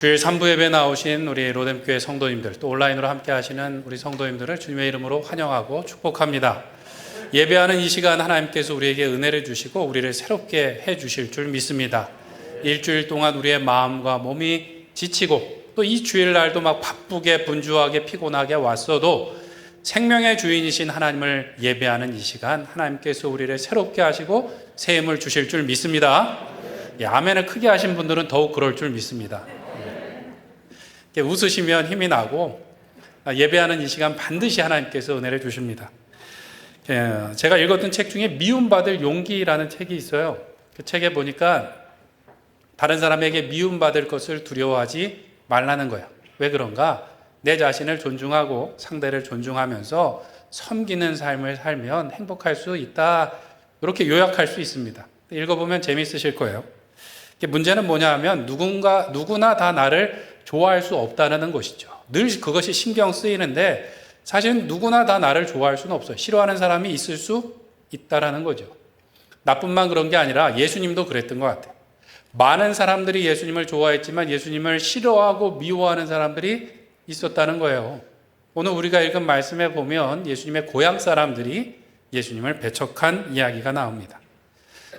주일 3부 예배 나오신 우리 로뎀교회 성도님들, 또 온라인으로 함께 하시는 우리 성도님들을 주님의 이름으로 환영하고 축복합니다. 예배하는 이 시간 하나님께서 우리에게 은혜를 주시고 우리를 새롭게 해 주실 줄 믿습니다. 일주일 동안 우리의 마음과 몸이 지치고 또 이 주일날도 막 바쁘게 분주하게 피곤하게 왔어도 생명의 주인이신 하나님을 예배하는 이 시간 하나님께서 우리를 새롭게 하시고 새 힘을 주실 줄 믿습니다. 아멘을 크게 하신 분들은 더욱 그럴 줄 믿습니다. 웃으시면 힘이 나고 예배하는 이 시간 반드시 하나님께서 은혜를 주십니다. 제가 읽었던 책 중에 미움받을 용기라는 책이 있어요. 그 책에 보니까 다른 사람에게 미움받을 것을 두려워하지 말라는 거예요. 왜 그런가? 내 자신을 존중하고 상대를 존중하면서 섬기는 삶을 살면 행복할 수 있다. 이렇게 요약할 수 있습니다. 읽어보면 재미있으실 거예요. 문제는 뭐냐 하면 누구나 다 나를 좋아할 수 없다는 것이죠. 늘 그것이 신경 쓰이는데 사실 누구나 다 나를 좋아할 수는 없어요. 싫어하는 사람이 있을 수 있다라는 거죠. 나뿐만 그런 게 아니라 예수님도 그랬던 것 같아요. 많은 사람들이 예수님을 좋아했지만 예수님을 싫어하고 미워하는 사람들이 있었다는 거예요. 오늘 우리가 읽은 말씀에 보면 예수님의 고향 사람들이 예수님을 배척한 이야기가 나옵니다.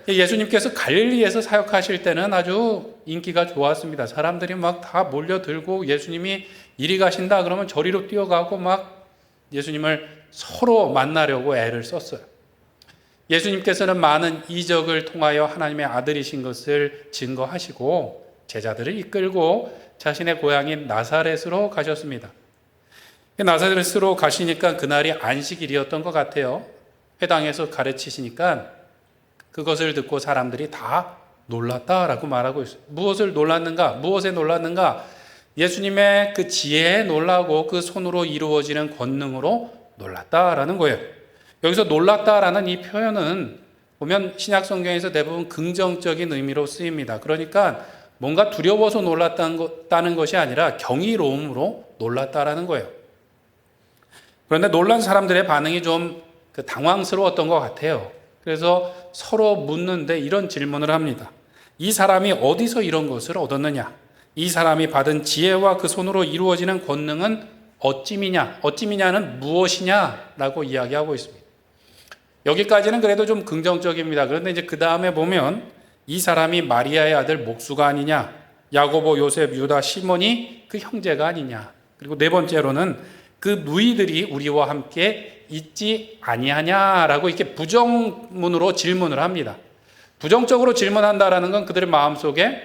예수님께서 갈릴리에서 사역하실 때는 아주 인기가 좋았습니다. 사람들이 막 다 몰려들고 예수님이 이리 가신다 그러면 저리로 뛰어가고 막 예수님을 서로 만나려고 애를 썼어요. 예수님께서는 많은 이적을 통하여 하나님의 아들이신 것을 증거하시고 제자들을 이끌고 자신의 고향인 나사렛으로 가셨습니다. 나사렛으로 가시니까 그날이 안식일이었던 것 같아요. 회당에서 가르치시니까 그것을 듣고 사람들이 다 놀랐다라고 말하고 있어요. 무엇에 놀랐는가? 예수님의 그 지혜에 놀라고 그 손으로 이루어지는 권능으로 놀랐다라는 거예요. 여기서 놀랐다라는 이 표현은 보면 신약 성경에서 대부분 긍정적인 의미로 쓰입니다. 그러니까 뭔가 두려워서 놀랐다는 것이 아니라 경이로움으로 놀랐다라는 거예요. 그런데 놀란 사람들의 반응이 좀 당황스러웠던 것 같아요. 그래서 서로 묻는데 이런 질문을 합니다. 이 사람이 어디서 이런 것을 얻었느냐? 이 사람이 받은 지혜와 그 손으로 이루어지는 권능은 어찌미냐? 어찌미냐는 무엇이냐? 라고 이야기하고 있습니다. 여기까지는 그래도 좀 긍정적입니다. 그런데 이제 그 다음에 보면 이 사람이 마리아의 아들 목수가 아니냐? 야고보, 요셉, 유다, 시몬이 그 형제가 아니냐? 그리고 네 번째로는 그 누이들이 우리와 함께 있지 아니하냐라고 이렇게 부정문으로 질문을 합니다. 부정적으로 질문한다라는 건 그들의 마음속에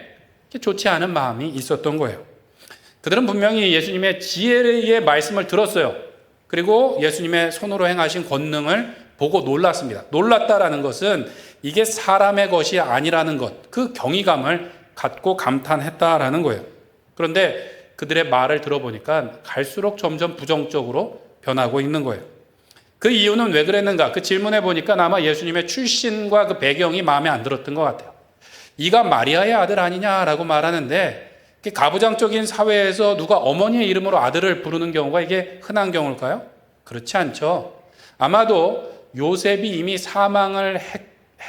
좋지 않은 마음이 있었던 거예요. 그들은 분명히 예수님의 지혜의 말씀을 들었어요. 그리고 예수님의 손으로 행하신 권능을 보고 놀랐습니다. 놀랐다라는 것은 이게 사람의 것이 아니라는 것, 그 경이감을 갖고 감탄했다라는 거예요. 그런데 그들의 말을 들어보니까 갈수록 점점 부정적으로 변하고 있는 거예요. 그 이유는 왜 그랬는가? 그 질문해 보니까 아마 예수님의 출신과 그 배경이 마음에 안 들었던 것 같아요. 이가 마리아의 아들 아니냐라고 말하는데 가부장적인 사회에서 누가 어머니의 이름으로 아들을 부르는 경우가 이게 흔한 경우일까요? 그렇지 않죠. 아마도 요셉이 이미 사망을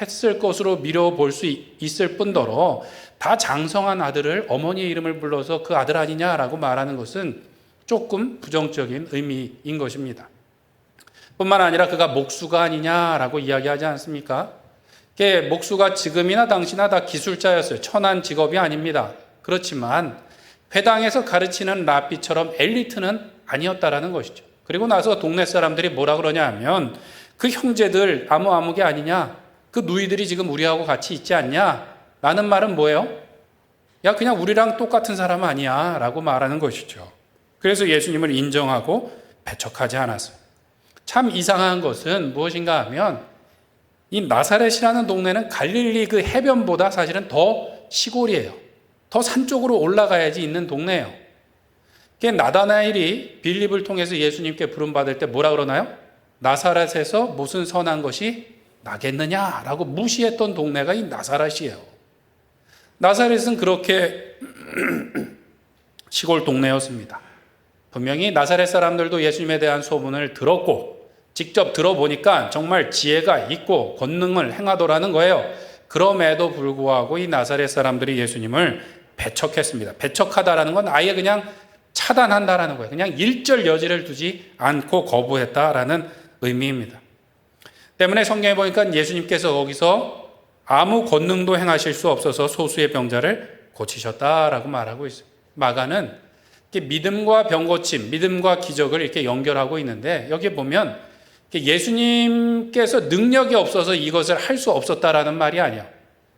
했을 것으로 미뤄볼 수 있을 뿐더러 다 장성한 아들을 어머니의 이름을 불러서 그 아들 아니냐라고 말하는 것은 조금 부정적인 의미인 것입니다. 뿐만 아니라 그가 목수가 아니냐라고 이야기하지 않습니까? 목수가 지금이나 당시나 다 기술자였어요. 천한 직업이 아닙니다. 그렇지만 회당에서 가르치는 랍비처럼 엘리트는 아니었다라는 것이죠. 그리고 나서 동네 사람들이 뭐라 그러냐 하면 그 형제들 아무개 아니냐? 그 누이들이 지금 우리하고 같이 있지 않냐? 라는 말은 뭐예요? 야, 그냥 우리랑 똑같은 사람 아니야 라고 말하는 것이죠. 그래서 예수님을 인정하고 배척하지 않았어요. 참 이상한 것은 무엇인가 하면 이 나사렛이라는 동네는 갈릴리 그 해변보다 사실은 더 시골이에요. 더 산 쪽으로 올라가야지 있는 동네예요. 나다나엘이 빌립을 통해서 예수님께 부름받을 때 뭐라 그러나요? 나사렛에서 무슨 선한 것이 나겠느냐라고 무시했던 동네가 이 나사렛이에요. 나사렛은 그렇게 시골 동네였습니다. 분명히 나사렛 사람들도 예수님에 대한 소문을 들었고 직접 들어보니까 정말 지혜가 있고 권능을 행하더라는 거예요. 그럼에도 불구하고 이 나사렛 사람들이 예수님을 배척했습니다. 배척하다라는 건 아예 그냥 차단한다라는 거예요. 그냥 일절 여지를 두지 않고 거부했다라는 의미입니다. 때문에 성경에 보니까 예수님께서 거기서 아무 권능도 행하실 수 없어서 소수의 병자를 고치셨다라고 말하고 있어요. 마가는 믿음과 병고침, 믿음과 기적을 이렇게 연결하고 있는데 여기 보면 예수님께서 능력이 없어서 이것을 할 수 없었다라는 말이 아니야.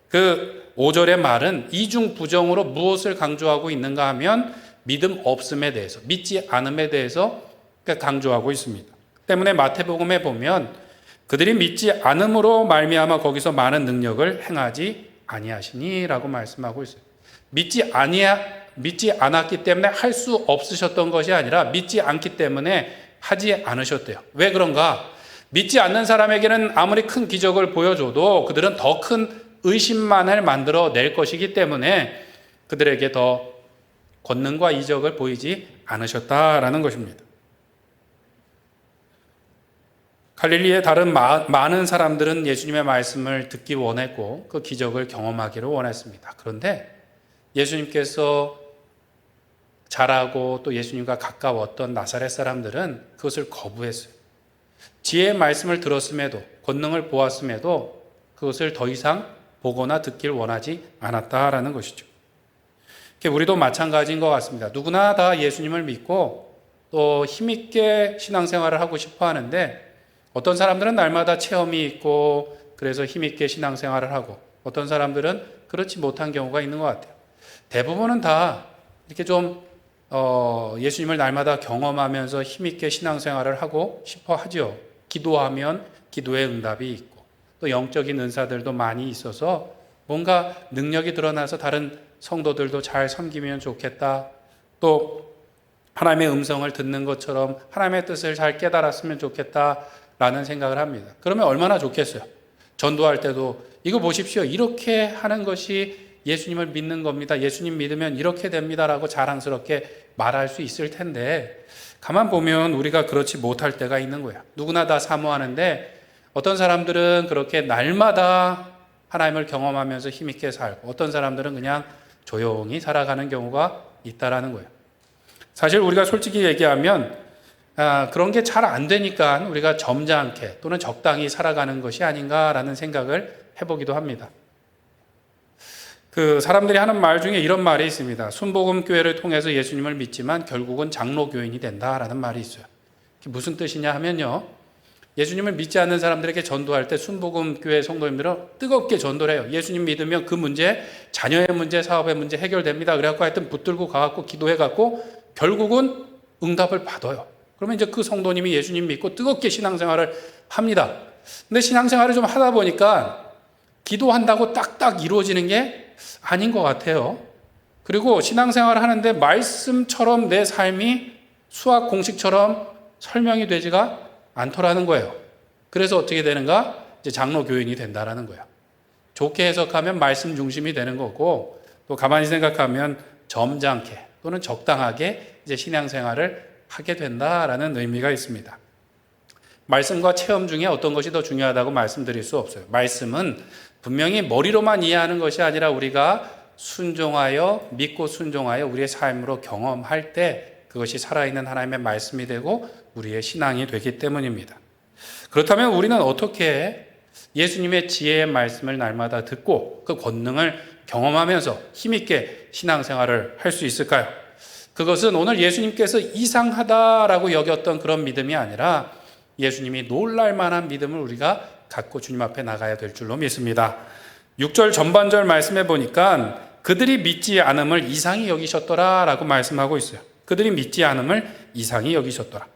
그 5절의 말은 이중부정으로 무엇을 강조하고 있는가 하면 믿음 없음에 대해서, 믿지 않음에 대해서 강조하고 있습니다. 때문에 마태복음에 보면 그들이 믿지 않음으로 말미암아 거기서 많은 능력을 행하지 아니하시니라고 말씀하고 있어요. 믿지 않았기 때문에 할 수 없으셨던 것이 아니라 믿지 않기 때문에 하지 않으셨대요. 왜 그런가? 믿지 않는 사람에게는 아무리 큰 기적을 보여줘도 그들은 더 큰 의심만을 만들어낼 것이기 때문에 그들에게 더 권능과 이적을 보이지 않으셨다라는 것입니다. 갈릴리의 다른 많은 사람들은 예수님의 말씀을 듣기 원했고 그 기적을 경험하기를 원했습니다. 그런데 예수님께서 잘하고 또 예수님과 가까웠던 나사렛 사람들은 그것을 거부했어요. 지혜의 말씀을 들었음에도 권능을 보았음에도 그것을 더 이상 보거나 듣길 원하지 않았다라는 것이죠. 우리도 마찬가지인 것 같습니다. 누구나 다 예수님을 믿고 또 힘있게 신앙생활을 하고 싶어 하는데 어떤 사람들은 날마다 체험이 있고 그래서 힘있게 신앙생활을 하고 어떤 사람들은 그렇지 못한 경우가 있는 것 같아요. 대부분은 다 이렇게 좀 예수님을 날마다 경험하면서 힘있게 신앙생활을 하고 싶어 하죠. 기도하면 기도의 응답이 있고 또 영적인 은사들도 많이 있어서 뭔가 능력이 드러나서 다른 성도들도 잘 섬기면 좋겠다. 또 하나님의 음성을 듣는 것처럼 하나님의 뜻을 잘 깨달았으면 좋겠다라는 생각을 합니다. 그러면 얼마나 좋겠어요. 전도할 때도 이거 보십시오. 이렇게 하는 것이 예수님을 믿는 겁니다. 예수님 믿으면 이렇게 됩니다라고 자랑스럽게 말할 수 있을 텐데 가만 보면 우리가 그렇지 못할 때가 있는 거야. 누구나 다 사모하는데 어떤 사람들은 그렇게 날마다 하나님을 경험하면서 힘있게 살고 어떤 사람들은 그냥 조용히 살아가는 경우가 있다라는 거예요. 사실 우리가 솔직히 얘기하면 그런 게 잘 안 되니까 우리가 점잖게 또는 적당히 살아가는 것이 아닌가라는 생각을 해보기도 합니다. 그 사람들이 하는 말 중에 이런 말이 있습니다. 순복음교회를 통해서 예수님을 믿지만 결국은 장로교인이 된다라는 말이 있어요. 무슨 뜻이냐 하면요. 예수님을 믿지 않는 사람들에게 전도할 때 순복음교회 성도님들은 뜨겁게 전도를 해요. 예수님 믿으면 그 문제, 자녀의 문제, 사업의 문제 해결됩니다. 그래갖고 하여튼 붙들고 가갖고 기도해갖고 결국은 응답을 받아요. 그러면 이제 그 성도님이 예수님 믿고 뜨겁게 신앙생활을 합니다. 근데 신앙생활을 좀 하다 보니까 기도한다고 딱딱 이루어지는 게 아닌 것 같아요. 그리고 신앙생활을 하는데 말씀처럼 내 삶이 수학 공식처럼 설명이 되지가 않더라는 거예요. 그래서 어떻게 되는가? 이제 장로교인이 된다라는 거예요. 좋게 해석하면 말씀 중심이 되는 거고 또 가만히 생각하면 점잖게 또는 적당하게 이제 신앙생활을 하게 된다라는 의미가 있습니다. 말씀과 체험 중에 어떤 것이 더 중요하다고 말씀드릴 수 없어요. 말씀은 분명히 머리로만 이해하는 것이 아니라 우리가 순종하여 믿고 순종하여 우리의 삶으로 경험할 때 그것이 살아있는 하나님의 말씀이 되고 우리의 신앙이 되기 때문입니다. 그렇다면 우리는 어떻게 예수님의 지혜의 말씀을 날마다 듣고 그 권능을 경험하면서 힘있게 신앙생활을 할 수 있을까요? 그것은 오늘 예수님께서 이상하다라고 여겼던 그런 믿음이 아니라 예수님이 놀랄 만한 믿음을 우리가 갖고 주님 앞에 나가야 될 줄로 믿습니다. 6절 전반절 말씀해 보니까 그들이 믿지 않음을 이상히 여기셨더라라고 말씀하고 있어요. 그들이 믿지 않음을 이상히 여기셨더라.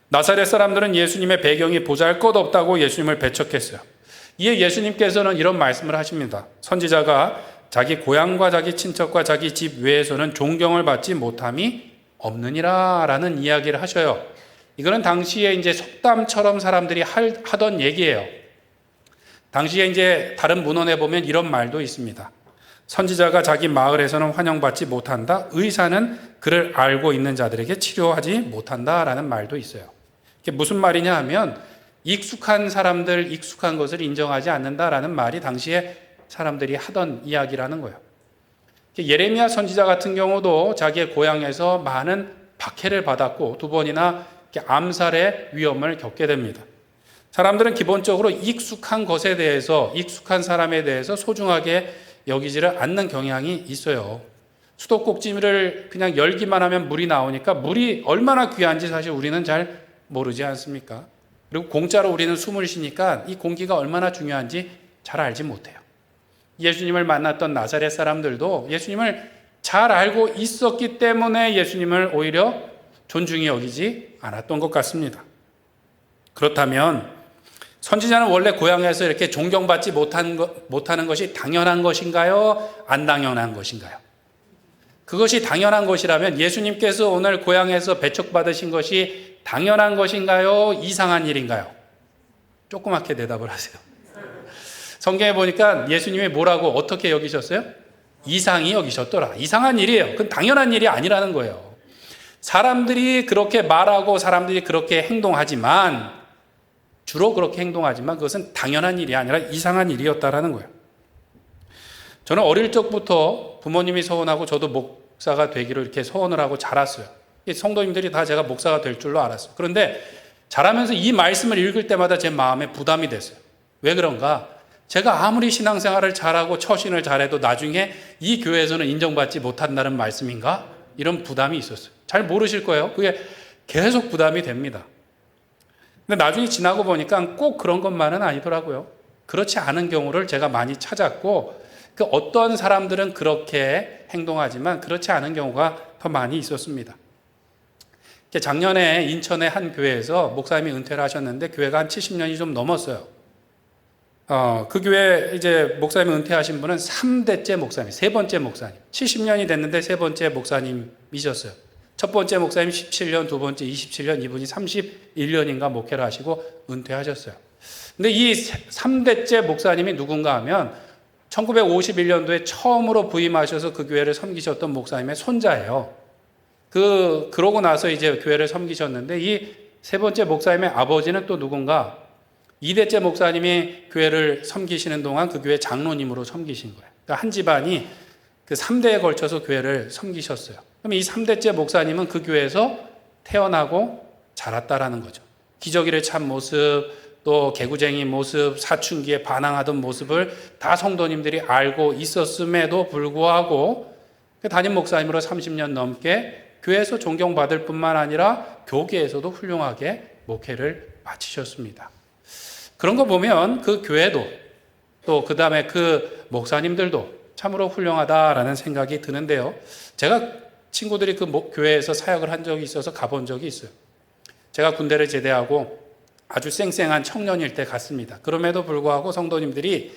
나사렛 사람들은 예수님의 배경이 보잘것없다고 예수님을 배척했어요. 이에 예수님께서는 이런 말씀을 하십니다. 선지자가 자기 고향과 자기 친척과 자기 집 외에서는 존경을 받지 못함이 없느니라 라는 이야기를 하셔요. 이거는 당시에 이제 속담처럼 사람들이 하던 얘기예요. 당시에 이제 다른 문헌에 보면 이런 말도 있습니다. 선지자가 자기 마을에서는 환영받지 못한다. 의사는 그를 알고 있는 자들에게 치료하지 못한다라는 말도 있어요. 이게 무슨 말이냐 하면 익숙한 사람들, 익숙한 것을 인정하지 않는다라는 말이 당시에 사람들이 하던 이야기라는 거예요. 예레미야 선지자 같은 경우도 자기의 고향에서 많은 박해를 받았고 2번이나 암살의 위험을 겪게 됩니다. 사람들은 기본적으로 익숙한 것에 대해서, 익숙한 사람에 대해서 소중하게 여기지를 않는 경향이 있어요. 수도꼭지를 그냥 열기만 하면 물이 나오니까 물이 얼마나 귀한지 사실 우리는 잘 모르지 않습니까? 그리고 공짜로 우리는 숨을 쉬니까 이 공기가 얼마나 중요한지 잘 알지 못해요. 예수님을 만났던 나사렛 사람들도 예수님을 잘 알고 있었기 때문에 예수님을 오히려 존중히 여기지 않았던 것 같습니다. 그렇다면 선지자는 원래 고향에서 이렇게 존경받지 못하는 것이 당연한 것인가요? 안 당연한 것인가요? 그것이 당연한 것이라면 예수님께서 오늘 고향에서 배척받으신 것이 당연한 것인가요? 이상한 일인가요? 조그맣게 대답을 하세요. 성경에 보니까 예수님이 뭐라고 어떻게 여기셨어요? 이상히 여기셨더라. 이상한 일이에요. 그건 당연한 일이 아니라는 거예요. 사람들이 그렇게 말하고 사람들이 그렇게 행동하지만, 주로 그렇게 행동하지만 그것은 당연한 일이 아니라 이상한 일이었다라는 거예요. 저는 어릴 적부터 부모님이 소원하고 저도 목사가 되기로 이렇게 소원을 하고 자랐어요. 성도님들이 다 제가 목사가 될 줄로 알았어요. 그런데 자라면서 이 말씀을 읽을 때마다 제 마음에 부담이 됐어요. 왜 그런가? 제가 아무리 신앙생활을 잘하고 처신을 잘해도 나중에 이 교회에서는 인정받지 못한다는 말씀인가? 이런 부담이 있었어요. 잘 모르실 거예요. 그게 계속 부담이 됩니다. 근데 나중에 지나고 보니까 꼭 그런 것만은 아니더라고요. 그렇지 않은 경우를 제가 많이 찾았고, 그 어떤 사람들은 그렇게 행동하지만 그렇지 않은 경우가 더 많이 있었습니다. 작년에 인천의 한 교회에서 목사님이 은퇴를 하셨는데 교회가 한 70년이 좀 넘었어요. 그 교회 이제 목사님이 은퇴하신 분은 3대째 목사님, 세 번째 목사님. 70년이 됐는데 세 번째 목사님이셨어요. 첫 번째 목사님 17년, 두 번째 27년, 이분이 31년인가 목회를 하시고 은퇴하셨어요. 근데 이 3대째 목사님이 누군가 하면 1951년도에 처음으로 부임하셔서 그 교회를 섬기셨던 목사님의 손자예요. 그러고 나서 이제 교회를 섬기셨는데 이 세 번째 목사님의 아버지는 또 누군가 2대째 목사님이 교회를 섬기시는 동안 그 교회 장로님으로 섬기신 거예요. 그러니까 한 집안이 그 3대에 걸쳐서 교회를 섬기셨어요. 그럼 이 3대째 목사님은 그 교회에서 태어나고 자랐다라는 거죠. 기저귀를 찬 모습, 또 개구쟁이 모습, 사춘기에 반항하던 모습을 다 성도님들이 알고 있었음에도 불구하고 담임 목사님으로 30년 넘게 교회에서 존경받을 뿐만 아니라 교계에서도 훌륭하게 목회를 마치셨습니다. 그런 거 보면 그 교회도 또 그 다음에 그 목사님들도 참으로 훌륭하다라는 생각이 드는데요. 제가 친구들이 그 교회에서 사역을 한 적이 있어서 가본 적이 있어요. 제가 군대를 제대하고 아주 쌩쌩한 청년일 때 갔습니다. 그럼에도 불구하고 성도님들이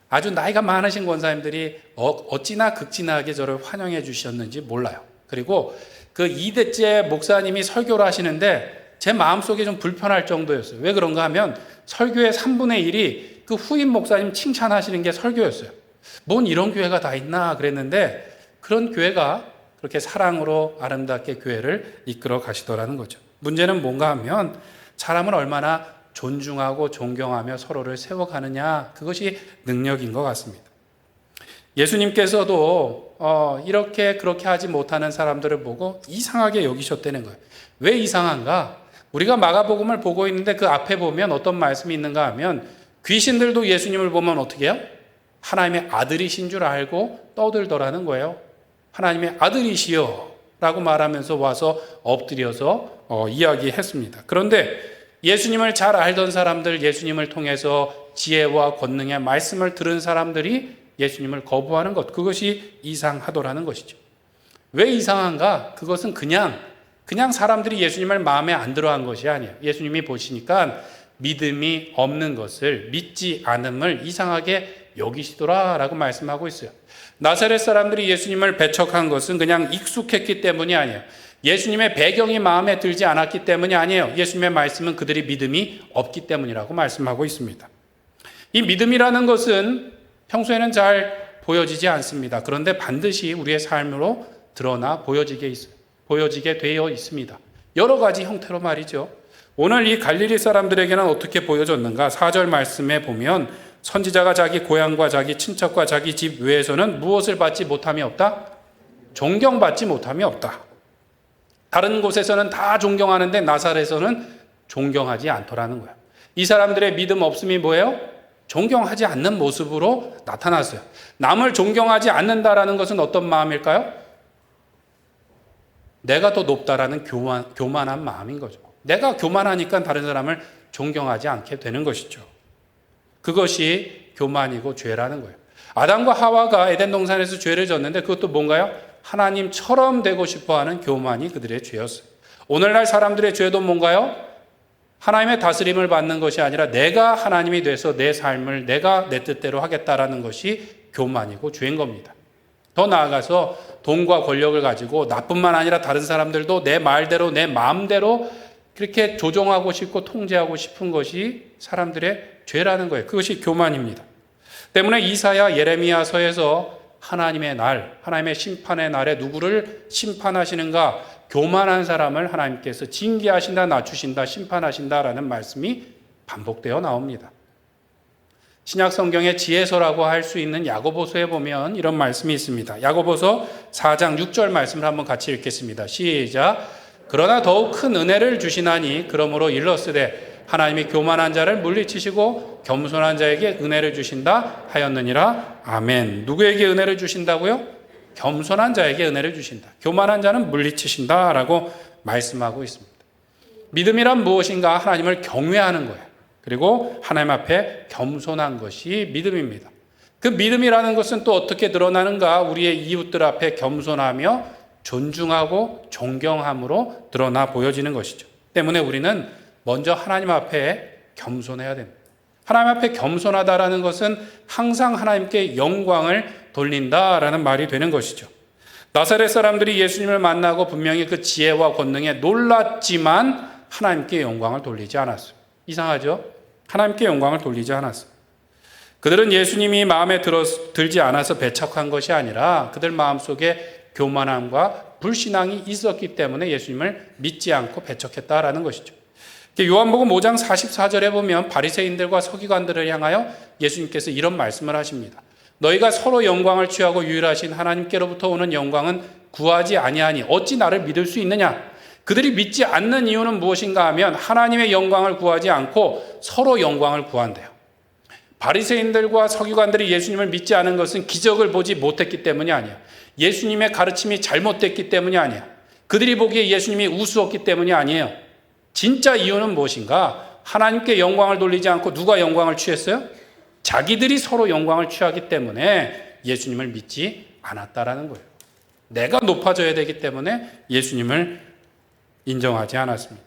아주 나이가 많으신 권사님들이 어찌나 극진하게 저를 환영해 주셨는지 몰라요. 그리고 그 2대째 목사님이 설교를 하시는데 제 마음속에 좀 불편할 정도였어요. 왜 그런가 하면 설교의 3분의 1이 그 후임 목사님 칭찬하시는 게 설교였어요. 뭔 이런 교회가 다 있나 그랬는데 그런 교회가 그렇게 사랑으로 아름답게 교회를 이끌어 가시더라는 거죠. 문제는 뭔가 하면 사람을 얼마나 존중하고 존경하며 서로를 세워가느냐, 그것이 능력인 것 같습니다. 예수님께서도 이렇게 그렇게 하지 못하는 사람들을 보고 이상하게 여기셨다는 거예요. 왜 이상한가? 우리가 마가복음을 보고 있는데 그 앞에 보면 어떤 말씀이 있는가 하면 귀신들도 예수님을 보면 어떻게 해요? 하나님의 아들이신 줄 알고 떠들더라는 거예요. 하나님의 아들이시여 라고 말하면서 와서 엎드려서 이야기했습니다. 그런데 예수님을 잘 알던 사람들, 예수님을 통해서 지혜와 권능의 말씀을 들은 사람들이 예수님을 거부하는 것, 그것이 이상하더라는 것이죠. 왜 이상한가? 그것은 그냥 사람들이 예수님을 마음에 안 들어한 것이 아니에요. 예수님이 보시니까 믿음이 없는 것을, 믿지 않음을 이상하게 여기시더라라고 말씀하고 있어요. 나사렛 사람들이 예수님을 배척한 것은 그냥 익숙했기 때문이 아니에요. 예수님의 배경이 마음에 들지 않았기 때문이 아니에요. 예수님의 말씀은 그들이 믿음이 없기 때문이라고 말씀하고 있습니다. 이 믿음이라는 것은 평소에는 잘 보여지지 않습니다. 그런데 반드시 우리의 삶으로 드러나 보여지게 되어 있습니다. 여러 가지 형태로 말이죠. 오늘 이 갈릴리 사람들에게는 어떻게 보여졌는가? 4절 말씀에 보면 선지자가 자기 고향과 자기 친척과 자기 집 외에서는 무엇을 받지 못함이 없다? 존경받지 못함이 없다. 다른 곳에서는 다 존경하는데 나사렛에서는 존경하지 않더라는 거예요. 이 사람들의 믿음 없음이 뭐예요? 존경하지 않는 모습으로 나타났어요. 남을 존경하지 않는다라는 것은 어떤 마음일까요? 내가 더 높다라는 교만한 마음인 거죠. 내가 교만하니까 다른 사람을 존경하지 않게 되는 것이죠. 그것이 교만이고 죄라는 거예요. 아담과 하와가 에덴 동산에서 죄를 졌는데 그것도 뭔가요? 하나님처럼 되고 싶어하는 교만이 그들의 죄였어요. 오늘날 사람들의 죄도 뭔가요? 하나님의 다스림을 받는 것이 아니라 내가 하나님이 돼서 내 삶을 내가 내 뜻대로 하겠다라는 것이 교만이고 죄인 겁니다. 더 나아가서 돈과 권력을 가지고 나뿐만 아니라 다른 사람들도 내 말대로 내 마음대로 그렇게 조종하고 싶고 통제하고 싶은 것이 사람들의 죄라는 거예요. 그것이 교만입니다. 때문에 이사야 예레미야서에서 하나님의 날, 하나님의 심판의 날에 누구를 심판하시는가? 교만한 사람을 하나님께서 징계하신다, 낮추신다, 심판하신다라는 말씀이 반복되어 나옵니다. 신약 성경의 지혜서라고 할 수 있는 야고보서에 보면 이런 말씀이 있습니다. 야고보서 4장 6절 말씀을 한번 같이 읽겠습니다. 시작. 그러나 더욱 큰 은혜를 주시나니 그러므로 일렀으되 하나님이 교만한 자를 물리치시고 겸손한 자에게 은혜를 주신다 하였느니라. 아멘. 누구에게 은혜를 주신다고요? 겸손한 자에게 은혜를 주신다. 교만한 자는 물리치신다라고 말씀하고 있습니다. 믿음이란 무엇인가? 하나님을 경외하는 거예요. 그리고 하나님 앞에 겸손한 것이 믿음입니다. 그 믿음이라는 것은 또 어떻게 드러나는가? 우리의 이웃들 앞에 겸손하며 존중하고 존경함으로 드러나 보여지는 것이죠. 때문에 우리는 먼저 하나님 앞에 겸손해야 됩니다. 하나님 앞에 겸손하다라는 것은 항상 하나님께 영광을 돌린다라는 말이 되는 것이죠. 나사렛 사람들이 예수님을 만나고 분명히 그 지혜와 권능에 놀랐지만 하나님께 영광을 돌리지 않았어요. 이상하죠? 하나님께 영광을 돌리지 않았어요. 그들은 예수님이 마음에 들지 않아서 배척한 것이 아니라 그들 마음속에 교만함과 불신앙이 있었기 때문에 예수님을 믿지 않고 배척했다라는 것이죠. 요한복음 5장 44절에 보면 바리새인들과 서기관들을 향하여 예수님께서 이런 말씀을 하십니다. 너희가 서로 영광을 취하고 유일하신 하나님께로부터 오는 영광은 구하지 아니하니 어찌 나를 믿을 수 있느냐? 그들이 믿지 않는 이유는 무엇인가 하면 하나님의 영광을 구하지 않고 서로 영광을 구한대요. 바리새인들과 서기관들이 예수님을 믿지 않은 것은 기적을 보지 못했기 때문이 아니에요. 예수님의 가르침이 잘못됐기 때문이 아니에요. 그들이 보기에 예수님이 우스웠기 때문이 아니에요. 진짜 이유는 무엇인가? 하나님께 영광을 돌리지 않고 누가 영광을 취했어요? 자기들이 서로 영광을 취하기 때문에 예수님을 믿지 않았다라는 거예요. 내가 높아져야 되기 때문에 예수님을 인정하지 않았습니다.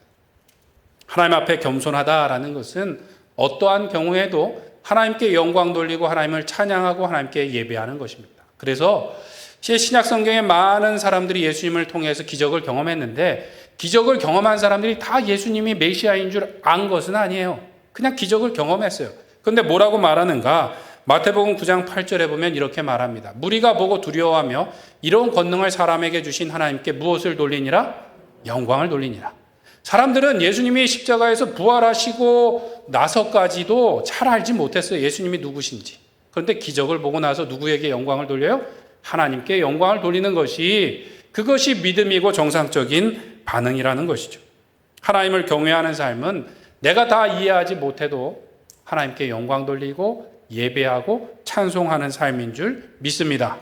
하나님 앞에 겸손하다라는 것은 어떠한 경우에도 하나님께 영광 돌리고 하나님을 찬양하고 하나님께 예배하는 것입니다. 그래서 신약 성경에 많은 사람들이 예수님을 통해서 기적을 경험했는데 기적을 경험한 사람들이 다 예수님이 메시아인 줄 안 것은 아니에요. 그냥 기적을 경험했어요. 그런데 뭐라고 말하는가? 마태복음 9장 8절에 보면 이렇게 말합니다. 무리가 보고 두려워하며 이런 권능을 사람에게 주신 하나님께 무엇을 돌리니라? 영광을 돌리니라. 사람들은 예수님이 십자가에서 부활하시고 나서까지도 잘 알지 못했어요. 예수님이 누구신지. 그런데 기적을 보고 나서 누구에게 영광을 돌려요? 하나님께 영광을 돌리는 것이 그것이 믿음이고 정상적인 반응이라는 것이죠. 하나님을 경외하는 삶은 내가 다 이해하지 못해도 하나님께 영광 돌리고 예배하고 찬송하는 삶인 줄 믿습니다.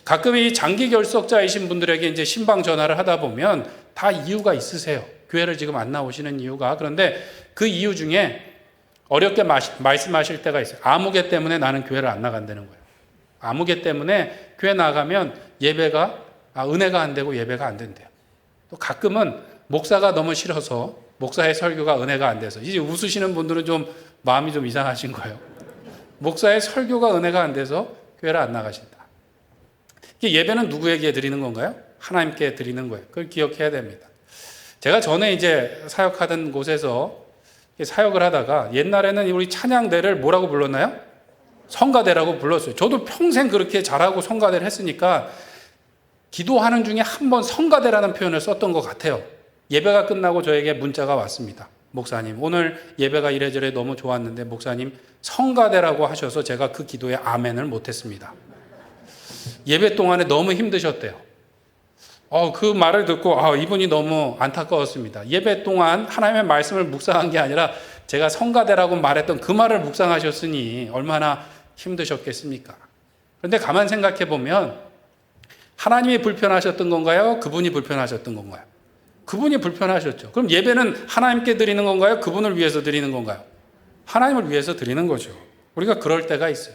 가끔 이 장기 결석자이신 분들에게 이제 신방 전화를 하다 보면 다 이유가 있으세요. 교회를 지금 안 나오시는 이유가. 그런데 그 이유 중에 어렵게 말씀하실 때가 있어요. 아무개 때문에 나는 교회를 안 나간다는 거예요. 아무개 때문에 교회 나가면 은혜가 안 되고 예배가 안 된대요. 또 가끔은 목사가 너무 싫어서 목사의 설교가 은혜가 안 돼서 이제 웃으시는 분들은 좀 마음이 좀 이상하신 거예요. 목사의 설교가 은혜가 안 돼서 교회를 안 나가신다. 예배는 누구에게 드리는 건가요? 하나님께 드리는 거예요. 그걸 기억해야 됩니다. 제가 전에 이제 사역하던 곳에서 사역을 하다가 옛날에는 우리 찬양대를 뭐라고 불렀나요? 성가대라고 불렀어요. 저도 평생 그렇게 잘하고 성가대를 했으니까 기도하는 중에 한 번 성가대라는 표현을 썼던 것 같아요. 예배가 끝나고 저에게 문자가 왔습니다. 목사님, 오늘 예배가 이래저래 너무 좋았는데 목사님 성가대라고 하셔서 제가 그 기도에 아멘을 못했습니다. 예배 동안에 너무 힘드셨대요. 그 말을 듣고 이분이 너무 안타까웠습니다. 예배 동안 하나님의 말씀을 묵상한 게 아니라 제가 성가대라고 말했던 그 말을 묵상하셨으니 얼마나 힘드셨겠습니까? 그런데 가만 생각해 보면 하나님이 불편하셨던 건가요? 그분이 불편하셨던 건가요? 그분이 불편하셨죠. 그럼 예배는 하나님께 드리는 건가요? 그분을 위해서 드리는 건가요? 하나님을 위해서 드리는 거죠. 우리가 그럴 때가 있어요.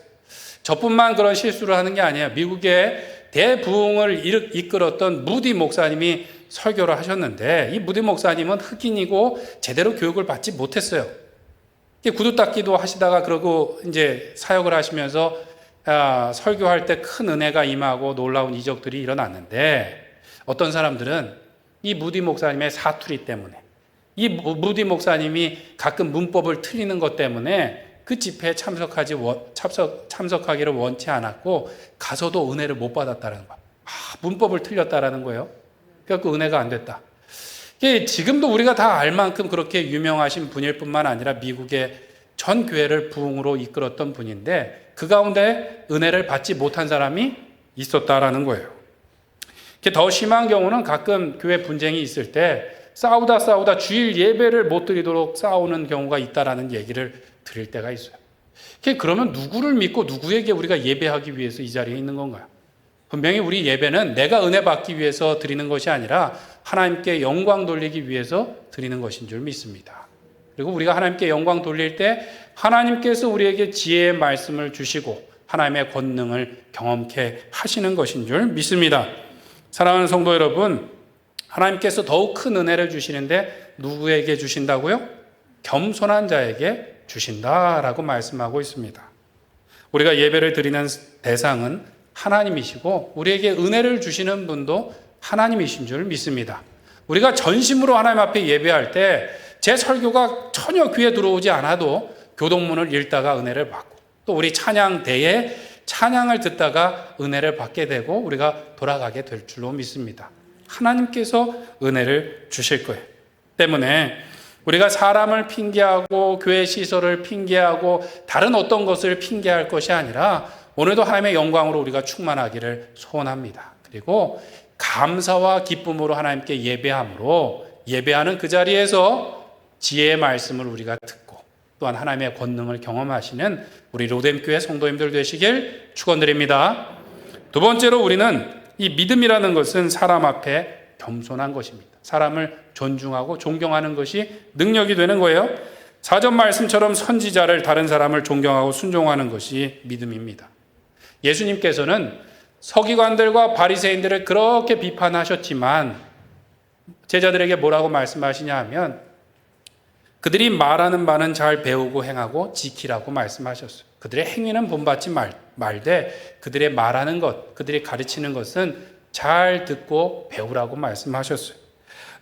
저뿐만 그런 실수를 하는 게 아니에요. 미국의 대부흥을 이끌었던 무디 목사님이 설교를 하셨는데 이 무디 목사님은 흑인이고 제대로 교육을 받지 못했어요. 구두 닦기도 하시다가 그러고 이제 사역을 하시면서 설교할 때 큰 은혜가 임하고 놀라운 이적들이 일어났는데 어떤 사람들은 이 무디 목사님의 사투리 때문에 이 무디 목사님이 가끔 문법을 틀리는 것 때문에 그 집회에 참석하기를 원치 않았고 가서도 은혜를 못 받았다는 거예요. 문법을 틀렸다라는 거예요. 그래서 은혜가 안 됐다. 지금도 우리가 다 알 만큼 그렇게 유명하신 분일 뿐만 아니라 미국의 전 교회를 부흥으로 이끌었던 분인데 그 가운데 은혜를 받지 못한 사람이 있었다라는 거예요. 더 심한 경우는 가끔 교회 분쟁이 있을 때 싸우다 주일 예배를 못 드리도록 싸우는 경우가 있다라는 얘기를 드릴 때가 있어요. 그러면 누구를 믿고 누구에게 우리가 예배하기 위해서 이 자리에 있는 건가요? 분명히 우리 예배는 내가 은혜 받기 위해서 드리는 것이 아니라 하나님께 영광 돌리기 위해서 드리는 것인 줄 믿습니다. 그리고 우리가 하나님께 영광 돌릴 때 하나님께서 우리에게 지혜의 말씀을 주시고 하나님의 권능을 경험케 하시는 것인 줄 믿습니다. 사랑하는 성도 여러분, 하나님께서 더욱 큰 은혜를 주시는데 누구에게 주신다고요? 겸손한 자에게 주신다라고 말씀하고 있습니다. 우리가 예배를 드리는 대상은 하나님이시고 우리에게 은혜를 주시는 분도 하나님이신 줄 믿습니다. 우리가 전심으로 하나님 앞에 예배할 때 제 설교가 전혀 귀에 들어오지 않아도 교동문을 읽다가 은혜를 받고 또 우리 찬양대에 찬양을 듣다가 은혜를 받게 되고 우리가 돌아가게 될 줄로 믿습니다. 하나님께서 은혜를 주실 거예요. 때문에 우리가 사람을 핑계하고 교회 시설을 핑계하고 다른 어떤 것을 핑계할 것이 아니라 오늘도 하나님의 영광으로 우리가 충만하기를 소원합니다. 그리고 감사와 기쁨으로 하나님께 예배함으로 예배하는 그 자리에서 지혜의 말씀을 우리가 듣고 또한 하나님의 권능을 경험하시는 우리 로뎀교회 성도님들 되시길 축원드립니다. 두 번째로 우리는 이 믿음이라는 것은 사람 앞에 겸손한 것입니다. 사람을 존중하고 존경하는 것이 능력이 되는 거예요. 사전 말씀처럼 선지자를 다른 사람을 존경하고 순종하는 것이 믿음입니다. 예수님께서는 서기관들과 바리새인들을 그렇게 비판하셨지만 제자들에게 뭐라고 말씀하시냐 하면 그들이 말하는 바는 잘 배우고 행하고 지키라고 말씀하셨어요. 그들의 행위는 본받지 말되 그들의 말하는 것, 그들이 가르치는 것은 잘 듣고 배우라고 말씀하셨어요.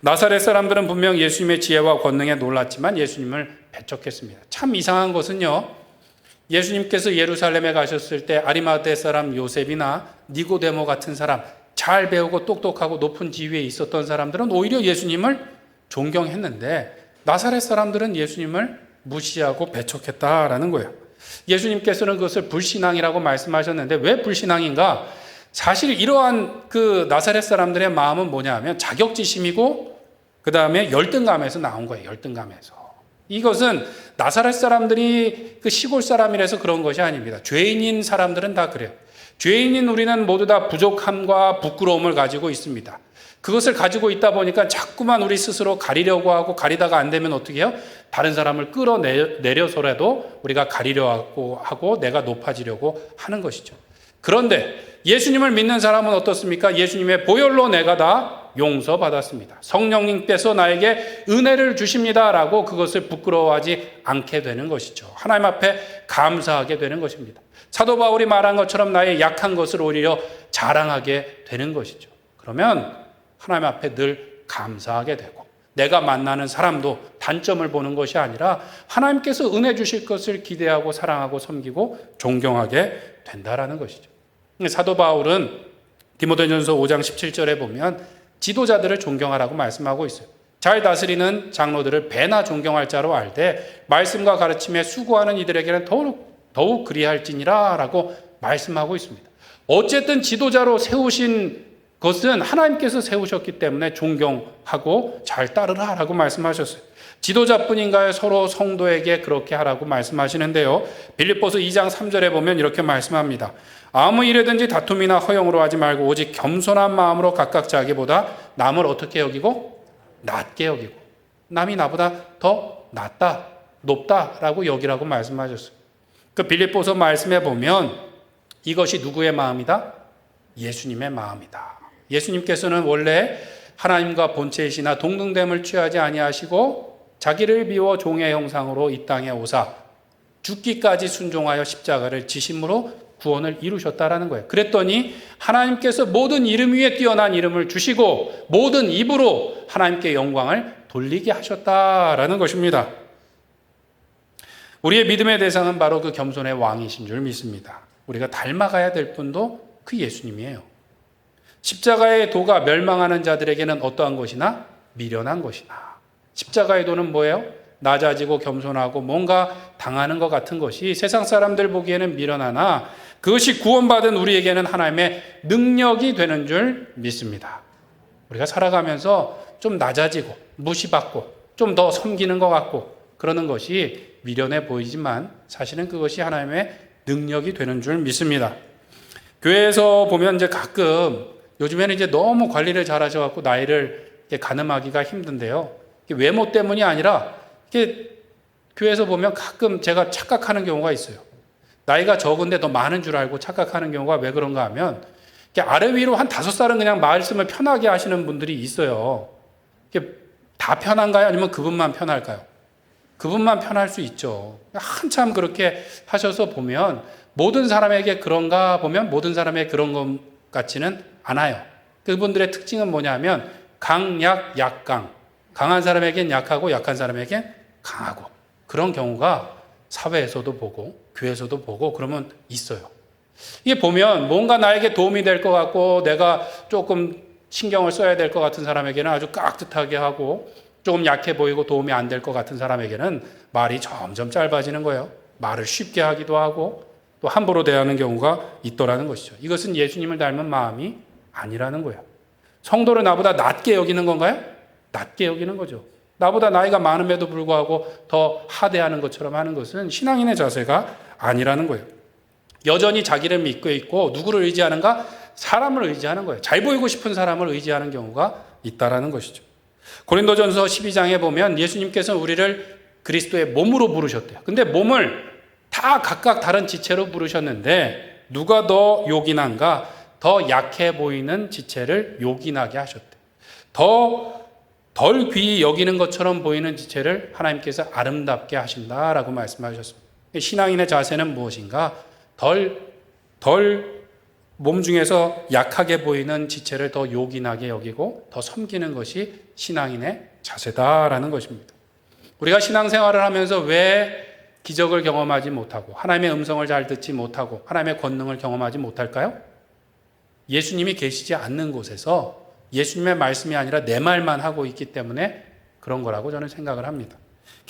나사렛 사람들은 분명 예수님의 지혜와 권능에 놀랐지만 예수님을 배척했습니다. 참 이상한 것은요, 예수님께서 예루살렘에 가셨을 때 아리마대 사람 요셉이나 니고데모 같은 사람, 잘 배우고 똑똑하고 높은 지위에 있었던 사람들은 오히려 예수님을 존경했는데 나사렛 사람들은 예수님을 무시하고 배척했다라는 거예요. 예수님께서는 그것을 불신앙이라고 말씀하셨는데 왜 불신앙인가? 사실 이러한 그 나사렛 사람들의 마음은 뭐냐 하면 자격지심이고 그 다음에 열등감에서 나온 거예요. 열등감에서. 이것은 나사렛 사람들이 그 시골 사람이라서 그런 것이 아닙니다. 죄인인 사람들은 다 그래요. 죄인인 우리는 모두 다 부족함과 부끄러움을 가지고 있습니다. 그것을 가지고 있다 보니까 자꾸만 우리 스스로 가리려고 하고 가리다가 안 되면 어떻게 해요? 다른 사람을 끌어내려서라도 우리가 가리려고 하고 내가 높아지려고 하는 것이죠. 그런데 예수님을 믿는 사람은 어떻습니까? 예수님의 보혈로 내가 다 용서받았습니다. 성령님께서 나에게 은혜를 주십니다라고 그것을 부끄러워하지 않게 되는 것이죠. 하나님 앞에 감사하게 되는 것입니다. 사도 바울이 말한 것처럼 나의 약한 것을 오히려 자랑하게 되는 것이죠. 그러면 하나님 앞에 늘 감사하게 되고 내가 만나는 사람도 단점을 보는 것이 아니라 하나님께서 은혜 주실 것을 기대하고 사랑하고 섬기고 존경하게 된다라는 것이죠. 사도 바울은 디모데전서 5장 17절에 보면 지도자들을 존경하라고 말씀하고 있어요. 잘 다스리는 장로들을 배나 존경할 자로 알되 말씀과 가르침에 수고하는 이들에게는 더욱 그리할지니라 라고 말씀하고 있습니다. 어쨌든 지도자로 세우신 그것은 하나님께서 세우셨기 때문에 존경하고 잘 따르라라고 말씀하셨어요. 지도자뿐인가요? 서로 성도에게 그렇게 하라고 말씀하시는데요. 빌립보서 2장 3절에 보면 이렇게 말씀합니다. 아무 일에든지 다툼이나 허용으로 하지 말고 오직 겸손한 마음으로 각각 자기보다 남을 어떻게 여기고? 낮게 여기고. 남이 나보다 더 낫다, 높다라고 여기라고 말씀하셨어요. 그 빌립보서 말씀에 보면 이것이 누구의 마음이다? 예수님의 마음이다. 예수님께서는 원래 하나님과 본체이시나 동등됨을 취하지 아니하시고 자기를 비워 종의 형상으로 이 땅에 오사 죽기까지 순종하여 십자가를 지심으로 구원을 이루셨다라는 거예요. 그랬더니 하나님께서 모든 이름 위에 뛰어난 이름을 주시고 모든 입으로 하나님께 영광을 돌리게 하셨다라는 것입니다. 우리의 믿음의 대상은 바로 그 겸손의 왕이신 줄 믿습니다. 우리가 닮아가야 될 분도 그 예수님이에요. 십자가의 도가 멸망하는 자들에게는 어떠한 것이나 미련한 것이나 십자가의 도는 뭐예요? 낮아지고 겸손하고 뭔가 당하는 것 같은 것이 세상 사람들 보기에는 미련하나 그것이 구원받은 우리에게는 하나님의 능력이 되는 줄 믿습니다. 우리가 살아가면서 좀 낮아지고 무시받고 좀 더 섬기는 것 같고 그러는 것이 미련해 보이지만 사실은 그것이 하나님의 능력이 되는 줄 믿습니다. 교회에서 보면 이제 가끔 요즘에는 이제 너무 관리를 잘 하셔갖고 나이를 가늠하기가 힘든데요. 외모 때문이 아니라 이게 교회에서 보면 가끔 제가 착각하는 경우가 있어요. 나이가 적은데 더 많은 줄 알고 착각하는 경우가 왜 그런가 하면 아래 위로 한 5살은 그냥 말씀을 편하게 하시는 분들이 있어요. 다 편한가요? 아니면 그분만 편할까요? 그분만 편할 수 있죠. 한참 그렇게 하셔서 보면 모든 사람에게 그런가 보면 모든 사람에게 그런 것 같지는 않아요. 그분들의 특징은 뭐냐면 강약, 약강. 강한 사람에겐 약하고 약한 사람에겐 강하고 그런 경우가 사회에서도 보고 교회에서도 보고 그러면 있어요. 이게 보면 뭔가 나에게 도움이 될 것 같고 내가 조금 신경을 써야 될 것 같은 사람에게는 아주 깍듯하게 하고 조금 약해 보이고 도움이 안 될 것 같은 사람에게는 말이 점점 짧아지는 거예요. 말을 쉽게 하기도 하고 또 함부로 대하는 경우가 있더라는 것이죠. 이것은 예수님을 닮은 마음이 아니라는 거예요. 성도를 나보다 낮게 여기는 건가요? 낮게 여기는 거죠. 나보다 나이가 많음에도 불구하고 더 하대하는 것처럼 하는 것은 신앙인의 자세가 아니라는 거예요. 여전히 자기를 믿고 있고 누구를 의지하는가? 사람을 의지하는 거예요. 잘 보이고 싶은 사람을 의지하는 경우가 있다라는 것이죠. 고린도전서 12장에 보면 예수님께서는 우리를 그리스도의 몸으로 부르셨대요. 근데 몸을 다 각각 다른 지체로 부르셨는데 누가 더 요긴한가? 더 약해 보이는 지체를 요긴하게 하셨대요. 덜 귀히 여기는 것처럼 보이는 지체를 하나님께서 아름답게 하신다라고 말씀하셨습니다. 신앙인의 자세는 무엇인가? 몸 중에서 약하게 보이는 지체를 더 요긴하게 여기고 더 섬기는 것이 신앙인의 자세다라는 것입니다. 우리가 신앙생활을 하면서 왜 기적을 경험하지 못하고 하나님의 음성을 잘 듣지 못하고 하나님의 권능을 경험하지 못할까요? 예수님이 계시지 않는 곳에서 예수님의 말씀이 아니라 내 말만 하고 있기 때문에 그런 거라고 저는 생각을 합니다.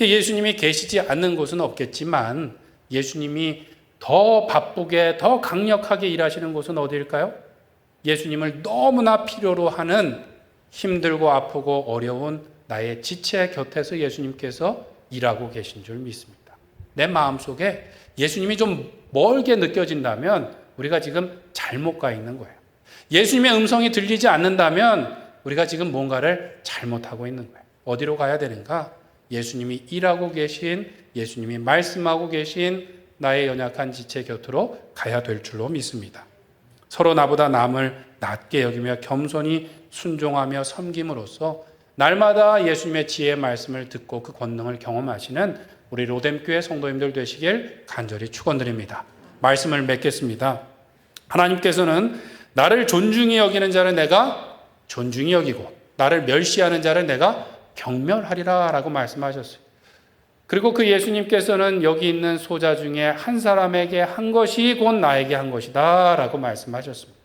예수님이 계시지 않는 곳은 없겠지만 예수님이 더 바쁘게 더 강력하게 일하시는 곳은 어디일까요? 예수님을 너무나 필요로 하는 힘들고 아프고 어려운 나의 지체 곁에서 예수님께서 일하고 계신 줄 믿습니다. 내 마음속에 예수님이 좀 멀게 느껴진다면 우리가 지금 잘못 가 있는 거예요. 예수님의 음성이 들리지 않는다면 우리가 지금 뭔가를 잘못하고 있는 거예요. 어디로 가야 되는가? 예수님이 일하고 계신, 예수님이 말씀하고 계신 나의 연약한 지체 곁으로 가야 될 줄로 믿습니다. 서로 나보다 남을 낮게 여기며 겸손히 순종하며 섬김으로써 날마다 예수님의 지혜의 말씀을 듣고 그 권능을 경험하시는 우리 로뎀교회 성도님들 되시길 간절히 축원드립니다. 말씀을 맺겠습니다. 하나님께서는 나를 존중히 여기는 자를 내가 존중히 여기고 나를 멸시하는 자를 내가 경멸하리라 라고 말씀하셨어요. 그리고 그 예수님께서는 여기 있는 소자 중에 한 사람에게 한 것이 곧 나에게 한 것이다 라고 말씀하셨습니다.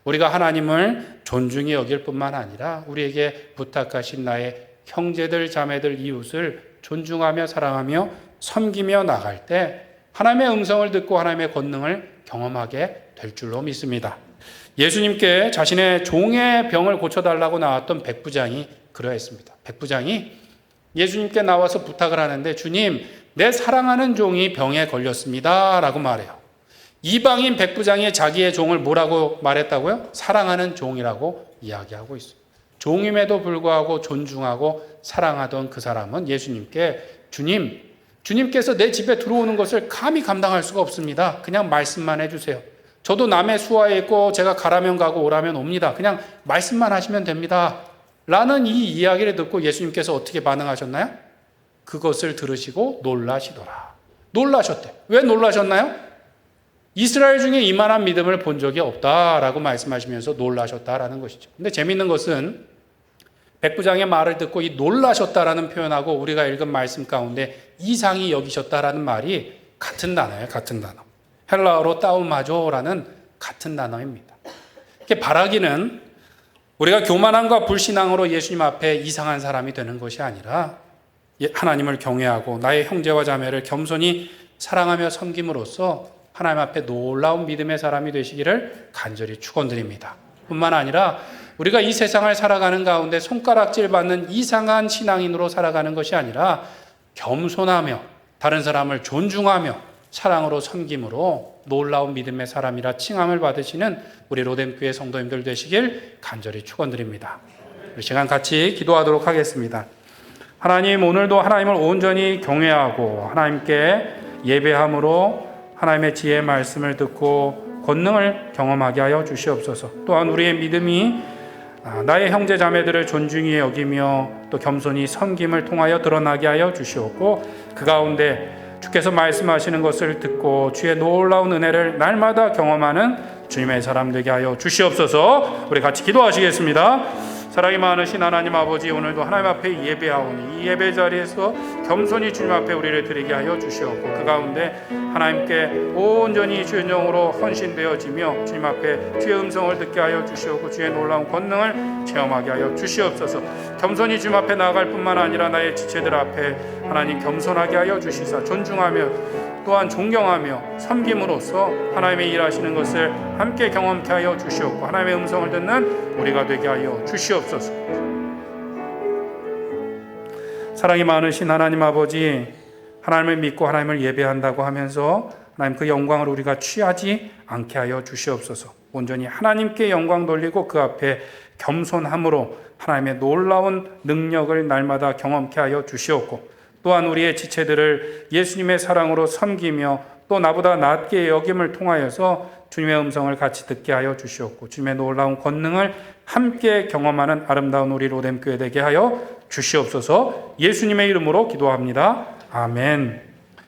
우리가 하나님을 존중히 여길 뿐만 아니라 우리에게 부탁하신 나의 형제들, 자매들, 이웃을 존중하며 사랑하며 섬기며 나갈 때 하나님의 음성을 듣고 하나님의 권능을 경험하게 될 줄로 믿습니다. 예수님께 자신의 종의 병을 고쳐달라고 나왔던 백부장이 그러했습니다. 백부장이 예수님께 나와서 부탁을 하는데 주님, 내 사랑하는 종이 병에 걸렸습니다 라고 말해요. 이방인 백부장이 자기의 종을 뭐라고 말했다고요? 사랑하는 종이라고 이야기하고 있어요. 종임에도 불구하고 존중하고 사랑하던 그 사람은 예수님께 주님께서 내 집에 들어오는 것을 감히 감당할 수가 없습니다. 그냥 말씀만 해주세요. 저도 남의 수하에 있고 제가 가라면 가고 오라면 옵니다. 그냥 말씀만 하시면 됩니다. 라는 이 이야기를 듣고 예수님께서 어떻게 반응하셨나요? 그것을 들으시고 놀라시더라. 놀라셨대. 왜 놀라셨나요? 이스라엘 중에 이만한 믿음을 본 적이 없다라고 말씀하시면서 놀라셨다라는 것이죠. 근데 재미있는 것은 백부장의 말을 듣고 이 놀라셨다라는 표현하고 우리가 읽은 말씀 가운데 이상히 여기셨다라는 말이 같은 단어예요. 같은 단어. 헬라어로 따우마조라는 같은 단어입니다. 바라기는 우리가 교만함과 불신앙으로 예수님 앞에 이상한 사람이 되는 것이 아니라 하나님을 경외하고 나의 형제와 자매를 겸손히 사랑하며 섬김으로써 하나님 앞에 놀라운 믿음의 사람이 되시기를 간절히 축원드립니다. 뿐만 아니라 우리가 이 세상을 살아가는 가운데 손가락질 받는 이상한 신앙인으로 살아가는 것이 아니라 겸손하며 다른 사람을 존중하며 사랑으로 섬김으로 놀라운 믿음의 사람이라 칭함을 받으시는 우리 로뎀교회 성도님들 되시길 간절히 축원드립니다. 이 시간 같이 기도하도록 하겠습니다. 하나님, 오늘도 하나님을 온전히 경외하고 하나님께 예배함으로 하나님의 지혜의 말씀을 듣고 권능을 경험하게 하여 주시옵소서. 또한 우리의 믿음이 나의 형제 자매들을 존중히 여기며 또 겸손히 섬김을 통하여 드러나게 하여 주시옵고 그 가운데 주께서 말씀하시는 것을 듣고 주의 놀라운 은혜를 날마다 경험하는 주님의 사람 되게 하여 주시옵소서. 우리 같이 기도하시겠습니다. 사랑이 많으신 하나님 아버지, 오늘도 하나님 앞에 예배하오니 이 예배 자리에서 겸손히 주님 앞에 우리를 드리게 하여 주시옵고 그 가운데 하나님께 온전히 주의 영으로 헌신되어지며 주님 앞에 주의 음성을 듣게 하여 주시옵고 주의 놀라운 권능을 체험하게 하여 주시옵소서. 겸손히 주님 앞에 나아갈 뿐만 아니라 나의 지체들 앞에 하나님 겸손하게 하여 주시사 존중하며 또한 존경하며 섬김으로써 하나님의 일하시는 것을 함께 경험케 하여 주시옵고 하나님의 음성을 듣는 우리가 되게 하여 주시옵소서. 사랑이 많으신 하나님 아버지, 하나님을 믿고 하나님을 예배한다고 하면서 하나님 그 영광을 우리가 취하지 않게 하여 주시옵소서. 온전히 하나님께 영광 돌리고 그 앞에 겸손함으로 하나님의 놀라운 능력을 날마다 경험케 하여 주시옵고 또한 우리의 지체들을 예수님의 사랑으로 섬기며 또 나보다 낮게 여김을 통하여서 주님의 음성을 같이 듣게 하여 주시옵고 주님의 놀라운 권능을 함께 경험하는 아름다운 우리 로뎀교회 되게 하여 주시옵소서. 예수님의 이름으로 기도합니다. 아멘.